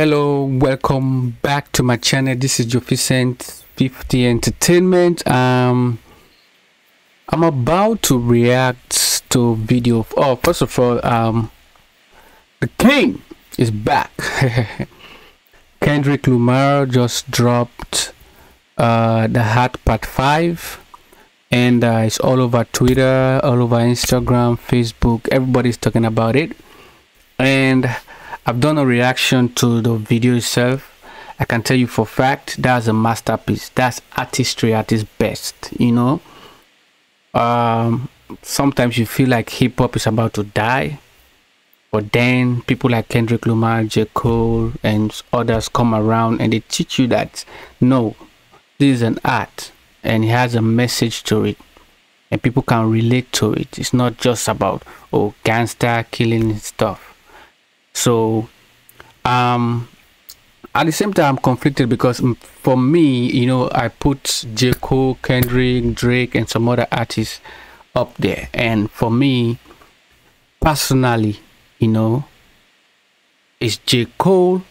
Hello, welcome back to my channel. This is Joeficent50 Entertainment. I'm about to react to video. Oh, first of all, the king is back. Kendrick Lamar just dropped the Heart Part 5, and it's all over Twitter, all over Instagram, Facebook. Everybody's talking about it, and I've done a reaction to the video itself. I can tell you for a fact that's a masterpiece. That's artistry at its best, you know. Sometimes you feel like hip-hop is about to die, but then people like Kendrick Lamar, J. Cole, and others come around and they teach you that no, this is an art and it has a message to it, and people can relate to it. It's not just about gangster killing stuff. So at the same time, I'm conflicted because for me, you know, I put J. Cole, Kendrick, Drake, and some other artists up there, and for me personally, you know, it's J. Cole,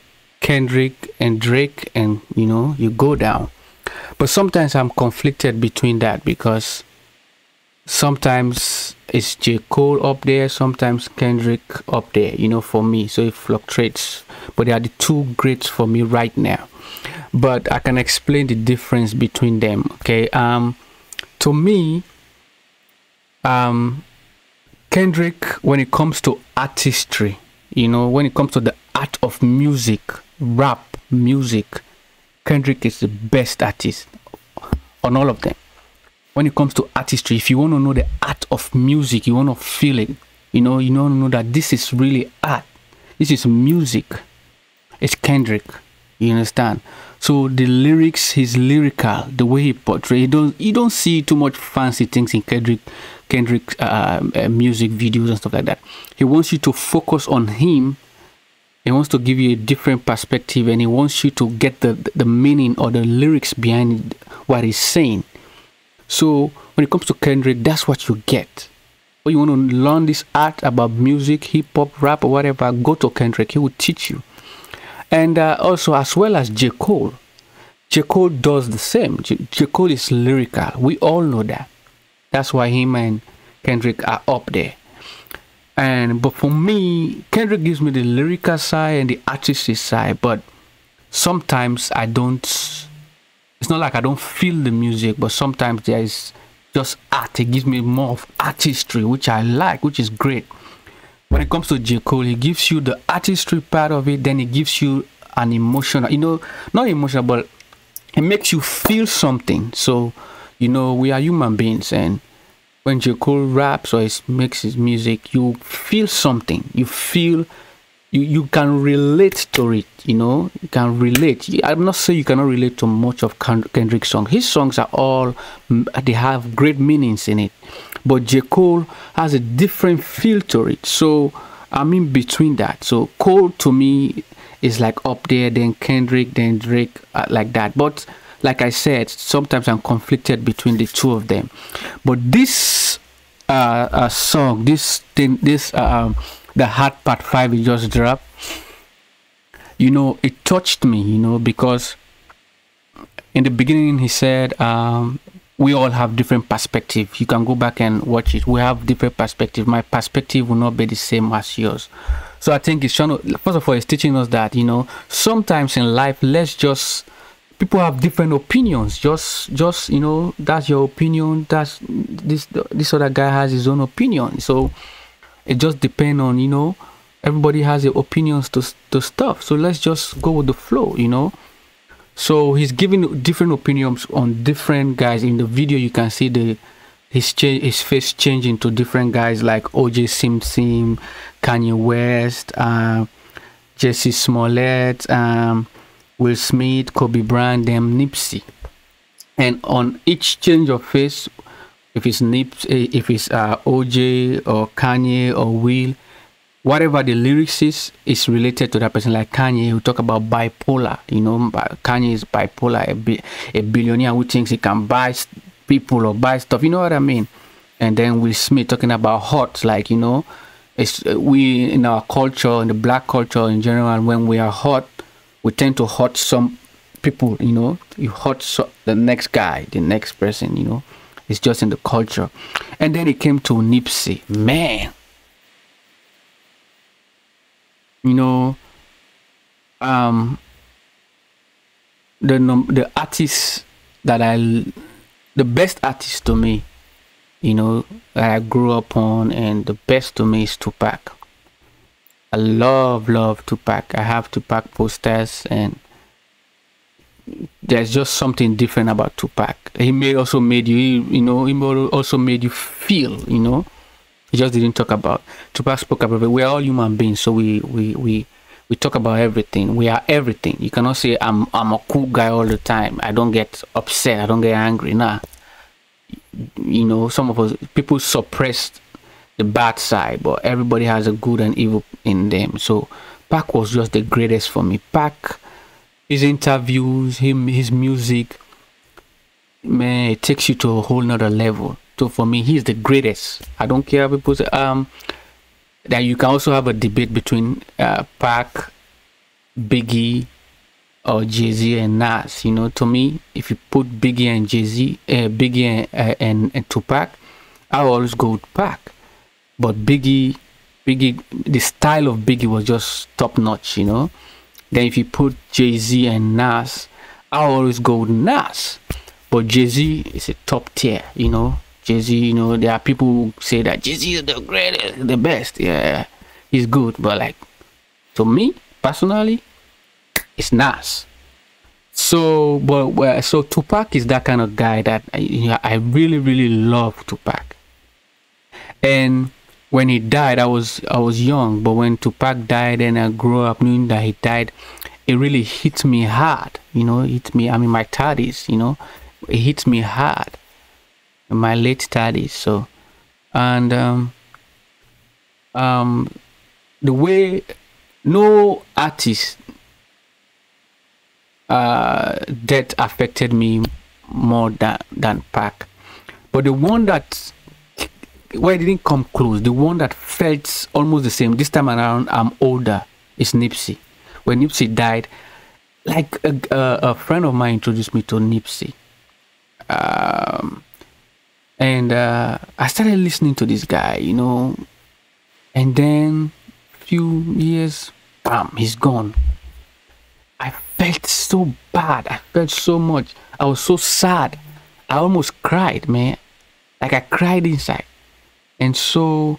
Kendrick, and Drake, and you know, you go down. But sometimes I'm conflicted between that because sometimes it's J. Cole up there, sometimes Kendrick up there, you know, for me. So it fluctuates, but they are the two greats for me right now. But I can explain the difference between them. Okay, to me, Kendrick, when it comes to artistry, you know, when it comes to the art of music, rap music, Kendrick is the best artist on all of them. When it comes to artistry, if you want to know the art of music, you want to feel it, you want to know that this is really art, this is music, it's Kendrick, you understand? So the lyrics, he's lyrical, the way he portrays, you don't see too much fancy things in Kendrick music videos and stuff like that. He wants you to focus on him. He wants to give you a different perspective, and he wants you to get the meaning or the lyrics behind what he's saying. So when it comes to Kendrick, that's what you get. When you want to learn this art about music, hip-hop, rap, or whatever, go to Kendrick. He will teach you. And also, as well as J. Cole. J. Cole does the same. J. Cole is lyrical. We all know that. That's why him and Kendrick are up there. But for me, Kendrick gives me the lyrical side and the artistic side. But sometimes I don't. It's not like I don't feel the music, but sometimes there is just art. It gives me more of artistry, which I like, which is great. When it comes to J. Cole, he gives you the artistry part of it, then he gives you an emotional, you know, not emotional, but it makes you feel something. So, you know, we are human beings, and when J. Cole raps or makes his music, you feel something. You feel, you can relate to it, you know, you can relate. I'm not saying you cannot relate to much of Kendrick's songs. His songs are all, they have great meanings in it. But J. Cole has a different feel to it. So I'm in between that. So Cole to me is like up there, then Kendrick, then Drake, like that. But like I said, sometimes I'm conflicted between the two of them. But this song, the Heart Part 5 he just dropped, you know, it touched me, you know, because in the beginning he said we all have different perspectives. You can go back and watch it. We have different perspectives. My perspective will not be the same as yours. So I think it's trying to, first of all, it's teaching us that, you know, sometimes in life, let's just, people have different opinions. Just you know, that's your opinion. That's this other guy has his own opinion. So it just depends on, you know, everybody has their opinions to stuff. So let's just go with the flow, you know. So he's giving different opinions on different guys. In the video, you can see his face changing to different guys like Joeficent50, Kanye West, Jesse Smollett, Will Smith, Kobe Bryant, them Nipsey. And on each change of face, if it's Nipsey, if it's OJ or Kanye or Will, whatever the lyrics is related to that person. Like Kanye, who talk about bipolar, you know, Kanye is bipolar, a billionaire who thinks he can buy people or buy stuff, you know what I mean? And then Will Smith talking about hot, like, you know, it's we in our culture, in the black culture in general, when we are hot, we tend to hurt some people, you know. You hurt the next guy, the next person, you know. It's just in the culture. And then it came to Nipsey. Man, you know, the artists that the best artist to me, you know, that I grew up on, and the best to me is Tupac. I love Tupac. I have Tupac posters, and there's just something different about Tupac. He may also made you, you know, he also made you feel, you know. He just didn't talk about. Tupac spoke about it. We're all human beings, so we talk about everything. We are everything. You cannot say I'm a cool guy all the time. I don't get upset. I don't get angry. Nah. You know, some of us people suppress the bad side, but everybody has a good and evil in them. So Pac was just the greatest for me. Pac, his interviews, his music, man, it takes you to a whole nother level. So for me, he's the greatest. I don't care if people say that you can also have a debate between Pac, Biggie, or Jay-Z and Nas. You know, to me, if you put Biggie and Jay-Z, Biggie and Tupac, I always go with Pac. But Biggie, the style of Biggie was just top notch, you know. Then if you put Jay-Z and Nas, I always go with Nas. But Jay-Z is a top tier, you know. Jay-Z, you know, there are people who say that Jay-Z is the greatest, the best. Yeah, he's good. But like, to me, personally, it's Nas. So, so Tupac is that kind of guy that I really love Tupac. And when he died, I was young, but when Tupac died and I grew up knowing that he died, it really hit me hard. You know, it hit me. I'm in my 30s. You know, it hit me hard in my late 30s. So, and the way no artist death affected me more than Pac, but the one that it didn't come close, the one that felt almost the same this time around, I'm older, is Nipsey. When Nipsey died, like a friend of mine introduced me to Nipsey, and I started listening to this guy, you know, and then few years, bam, he's gone. I felt so bad. I felt so much. I was so sad. I almost cried, man. Like I cried inside. And so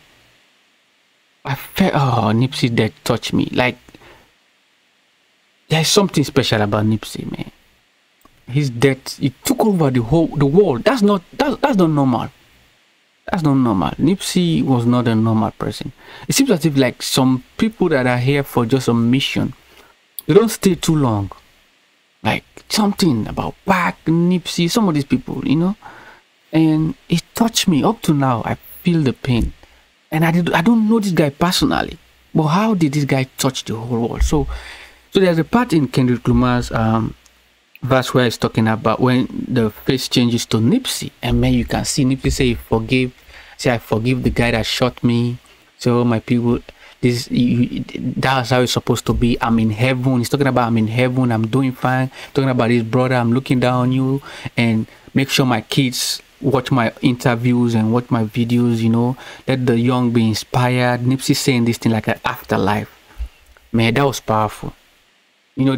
I felt, oh, Nipsey death touched me. Like there's something special about Nipsey, man. His death, it took over the world. That's not normal. That's not normal. Nipsey was not a normal person. It seems as if like some people that are here for just a mission, they don't stay too long. Like something about Pac, Nipsey, some of these people, you know. And it touched me. Up to now, I feel the pain. And I don't know this guy personally, but how did this guy touch the whole world? So there's a part in Kendrick Lamar's verse where he's talking about when the face changes to Nipsey, and man, you can see Nipsey say I forgive the guy that shot me. So my people, that's how it's supposed to be. I'm in heaven. He's talking about I'm in heaven, I'm doing fine. Talking about his brother, I'm looking down on you, and make sure my kids watch my interviews and watch my videos, you know. Let the young be inspired. Nipsey saying this thing like an afterlife. Man, that was powerful. You know,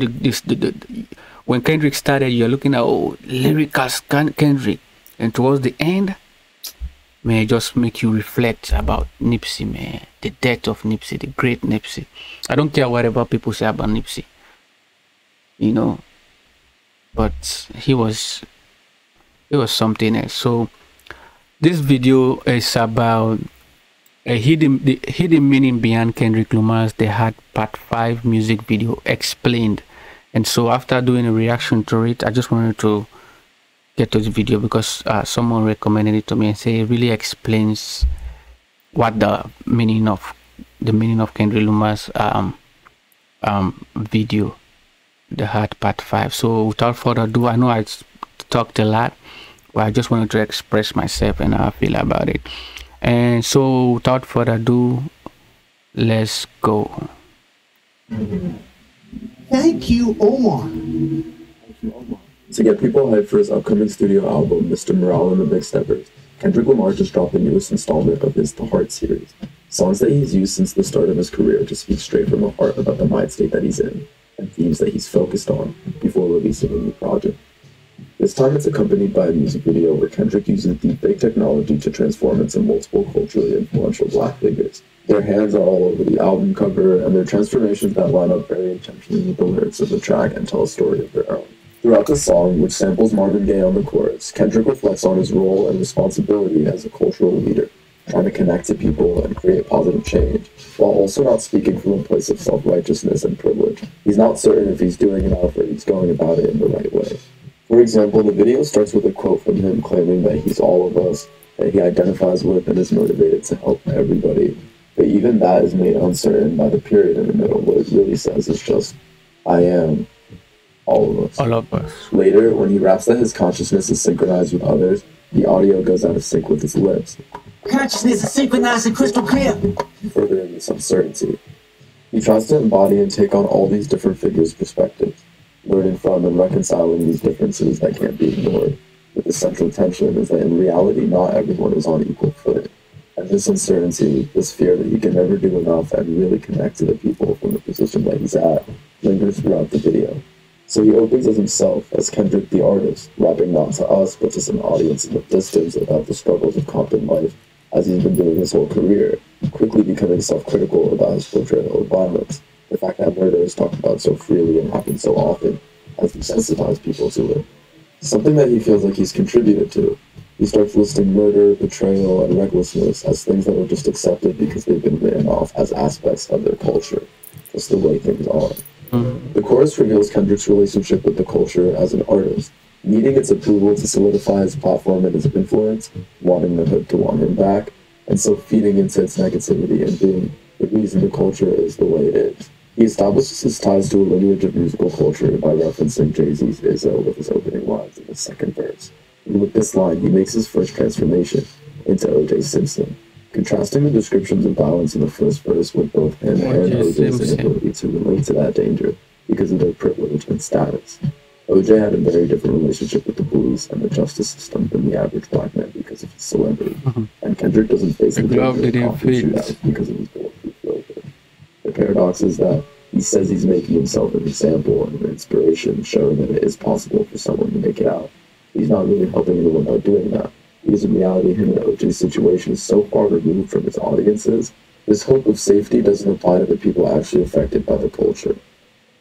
when Kendrick started, you're looking at, oh, lyrical Kendrick, and towards the end, man, it just make you reflect about Nipsey, man. The death of Nipsey, the great Nipsey. I don't care whatever people say about Nipsey, you know, but he was something else. So this video is about the hidden meaning behind Kendrick Lamar's The Heart Part 5 music video explained. And so after doing a reaction to it, I just wanted to get to this video because someone recommended it to me and say it really explains what the meaning of Kendrick Lamar's video, The Heart Part 5. So without further ado, I know I talked a lot, but I just wanted to express myself and how I feel about it. And so without further ado, let's go. Thank you, Omar. To get people hyped for his upcoming studio album, Mr. Morale and the Big Steppers, Kendrick Lamar just dropped the newest installment of his The Heart series. Songs that he's used since the start of his career to speak straight from the heart about the mind state that he's in, and themes that he's focused on before releasing a new project. This time it's accompanied by a music video where Kendrick uses deepfake technology to transform into multiple culturally influential black figures. Their hands are all over the album cover, and their transformations that line up very intentionally with the lyrics of the track and tell a story of their own. Throughout the song, which samples Marvin Gaye on the chorus, Kendrick reflects on his role and responsibility as a cultural leader, trying to connect to people and create positive change, while also not speaking from a place of self-righteousness and privilege. He's not certain if he's doing enough or he's going about it in the right way. For example, the video starts with a quote from him claiming that he's all of us, that he identifies with and is motivated to help everybody. But even that is made uncertain by the period in the middle. What it really says is just, I am all of us. All of us. Later, when he raps that his consciousness is synchronized with others, the audio goes out of sync with his lips. Consciousness is synchronized and crystal clear. Furthering this uncertainty. He tries to embody and take on all these different figures' perspectives, learning from and reconciling these differences that can't be ignored. But the central tension is that in reality, not everyone is on equal footing. And this uncertainty, this fear that he can never do enough and really connect to the people from the position that he's at, lingers throughout the video. So he opens as himself, as Kendrick the artist, rapping not to us, but to some audience in the distance about the struggles of Compton life, as he's been doing his whole career, quickly becoming self-critical about his portrayal of violence. The fact that murder is talked about so freely and happens so often has desensitized people to it. Something that he feels like he's contributed to. He starts listing murder, betrayal, and recklessness as things that are just accepted because they've been written off as aspects of their culture, just the way things are. The chorus reveals Kendrick's relationship with the culture as an artist, needing its approval to solidify his platform and his influence, wanting the hood to want him back, and so feeding into its negativity and being the reason the culture is the way it is. He establishes his ties to a lineage of musical culture by referencing Jay-Z's Izzo with his opening lines in the second verse. And with this line, he makes his first transformation into O.J. Simpson, contrasting the descriptions of violence in the first verse with both him and O.J.'s inability to relate to that danger because of their privilege and status. O.J. had a very different relationship with the police and the justice system than the average black man because of his celebrity, and Kendrick doesn't face the danger of concrete shootouts because of his bulletproof robe. The paradox is that he says he's making himself an example and an inspiration, showing that it is possible for someone to make it out. He's not really helping anyone by doing that, because in reality, him and O.J.'s situation is so far removed from its audiences, this hope of safety doesn't apply to the people actually affected by the culture.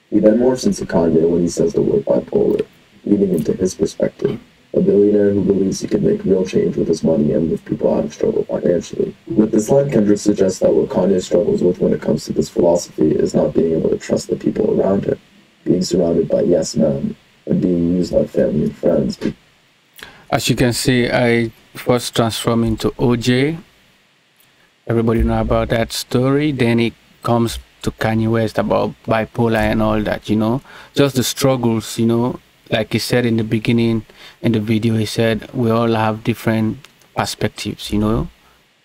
He then morphs into Kanye when he says the word bipolar, leading into his perspective, a billionaire who believes he can make real change with his money and lift people out of struggle financially. With this line, Kendrick suggests that what Kanye struggles with when it comes to this philosophy is not being able to trust the people around him, being surrounded by yes men, and being used by family and friends. As you can see, I first transformed into OJ. Everybody know about that story. Then it comes to Kanye West about bipolar and all that, you know. Just the struggles, you know. Like he said in the beginning, in the video, he said, we all have different perspectives, you know.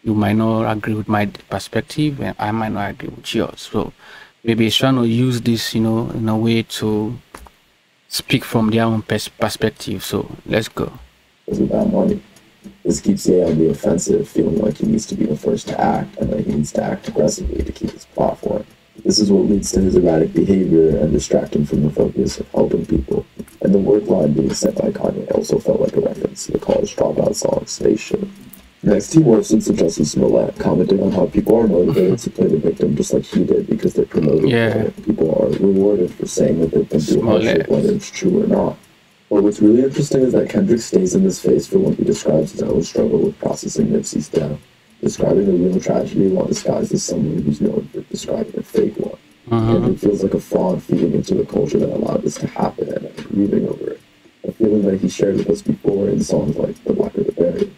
You might not agree with my perspective, and I might not agree with yours. So maybe he's trying to use this, you know, in a way to speak from their own perspective. So let's go. About money. This keeps Ye on the offensive, feeling like he needs to be the first to act, and that he needs to act aggressively to keep his platform. This is what leads to his erratic behavior and distracting from the focus of helping people. And the word line being said by Kanye also felt like a reference to the college dropout song Spaceship. Next, he morphs into Jussie Smollett, commenting on how people are motivated to play the victim just like he did because they're promoted. Yeah. People are rewarded for saying that they've been through hardship, whether it's true or not. But what's really interesting is that Kendrick stays in this phase for when he describes his own struggle with processing Nipsey's death, describing a real tragedy while disguised as someone who's known for describing a fake one. And it feels like a fraud feeding into the culture that allowed this to happen and grieving over it. A feeling that he shared with us before in songs like The Blacker the Berry.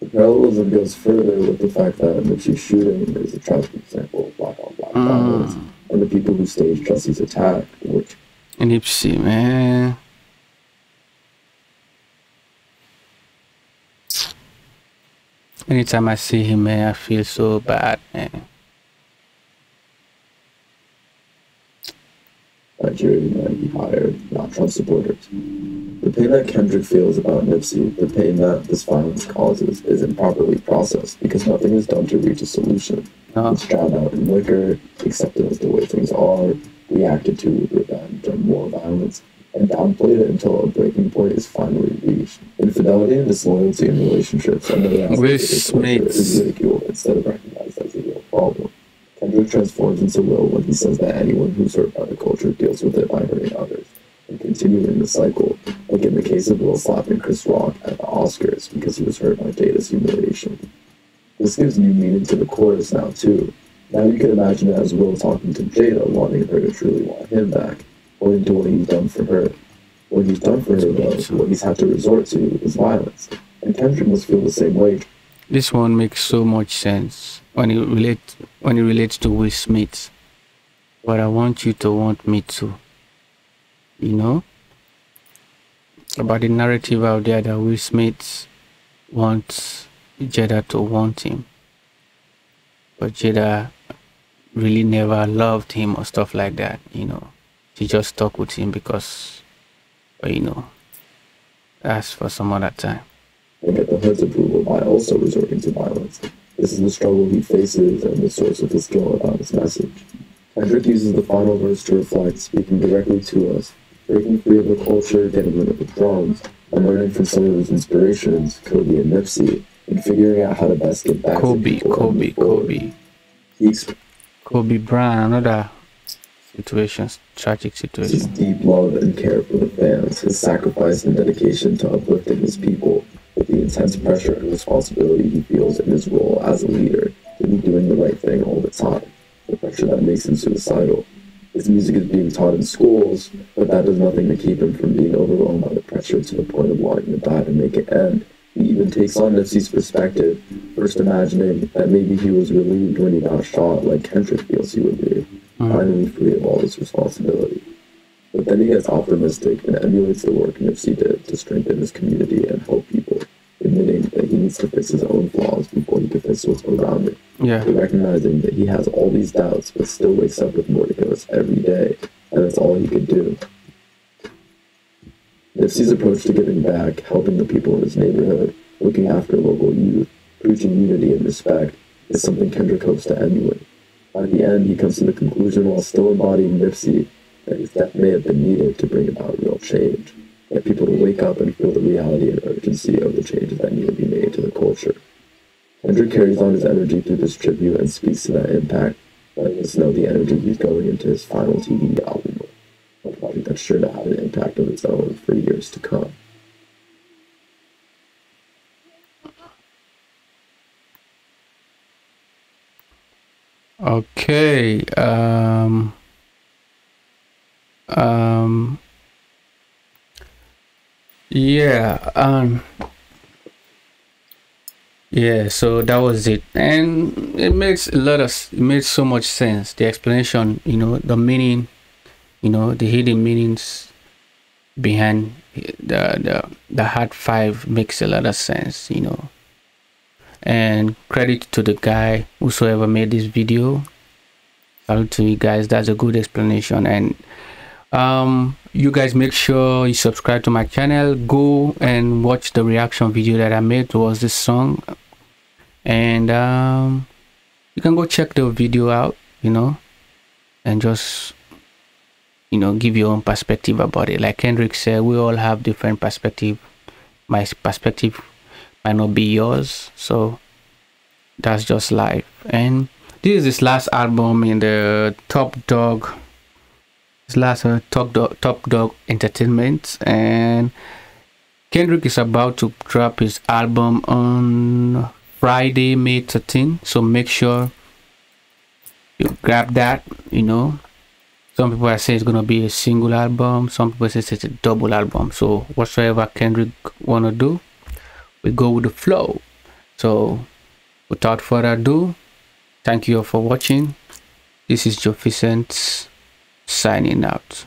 The parallelism goes further with the fact that Nipsey's shooting is a tragic example of black on black violence, and the people who staged Jussie's attack, which... Nipsey, man. Anytime I see him, man, I feel so bad, man. security men he hired, not Trump supporters. The pain that Kendrick feels about Nipsey, the pain that this violence causes, is improperly processed because nothing is done to reach a solution. It's drowned out in liquor, accepted as the way things are, reacted to with revenge and more violence, and downplayed it until a breaking point is finally reached. Infidelity and disloyalty in relationships and other aspects of the culture is ridiculed instead of recognized as a real problem. Kendrick transforms into Will when he says that anyone who's hurt by the culture deals with it by hurting others, and continuing the cycle, like in the case of Will slapping Chris Rock at the Oscars because he was hurt by Jada's humiliation. This gives new meaning to the chorus now too. Now you can imagine it as Will talking to Jada, wanting her to truly want him back, pointing to what he's done for her. What he's done for her, though, what he's had to resort to, is violence. And Kendrick must feel the same way. This one makes so much sense when it relates to Will Smith. But I want you to want me to. You know? About the narrative out there that Will Smith wants Jada to want him. But Jada really never loved him or stuff like that, you know. She just stuck with him because, you know, that's for some other time. And get the hood's approval by also resorting to violence. This is the struggle he faces and the source of his guilt about his message. Kendrick uses the final verse to reflect, speaking directly to us, breaking free of the culture, getting rid of the drums, and learning from some of his inspirations, Kobe and Nipsey, and figuring out how to best get back to people. Kobe Bryant, another tragic situation. His deep love and care for the fans, his sacrifice and dedication to uplifting his people, with the intense pressure and responsibility he feels in his role as a leader to be doing the right thing all the time, the pressure that makes him suicidal. His music is being taught in schools, but that does nothing to keep him from being overwhelmed by the pressure to the point of wanting to die to make it end. He even takes on Nipsey's perspective, first imagining that maybe he was relieved when he got shot like Kendrick feels he would be, finally free of all this responsibility. But then he gets optimistic and emulates the work Nipsey did to strengthen his community and help people, admitting that he needs to fix his own flaws before he can fix what's around him. Recognizing that he has all these doubts but still wakes up with more to give us every day, and that's all he could do. Nipsey's approach to giving back, helping the people in his neighborhood, looking after local youth, preaching unity and respect, is something Kendrick hopes to emulate. By the end, he comes to the conclusion, while still embodying Nipsey, that his death may have been needed to bring about real change, get people to wake up and feel the reality and urgency of the changes that need to be made to the culture. Kendrick carries on his energy through this tribute and speaks to that impact, letting us know the energy he's going into his final TV album with, a project that's sure to have an impact of its own for years to come. Okay, yeah, so that was it, and it made so much sense. The explanation, you know, the meaning, you know, the hidden meanings behind the hard five makes a lot of sense, you know. And credit to the guy whosoever made this video. Salute to you guys. That's a good explanation. And you guys make sure you subscribe to my channel. Go and watch the reaction video that I made towards this song, and you can go check the video out, you know, and just, you know, give your own perspective about it. Like Kendrick said, we all have different perspective. My perspective might not be yours, so that's just life. And this is his last album in the Top Dog Entertainment, and Kendrick is about to drop his album on Friday, May 13th, so make sure you grab that. You know, some people are saying it's gonna be a single album, some people say it's a double album, so whatsoever Kendrick wanna do, we go with the flow. So without further ado, thank you all for watching. This is Joeficent signing out.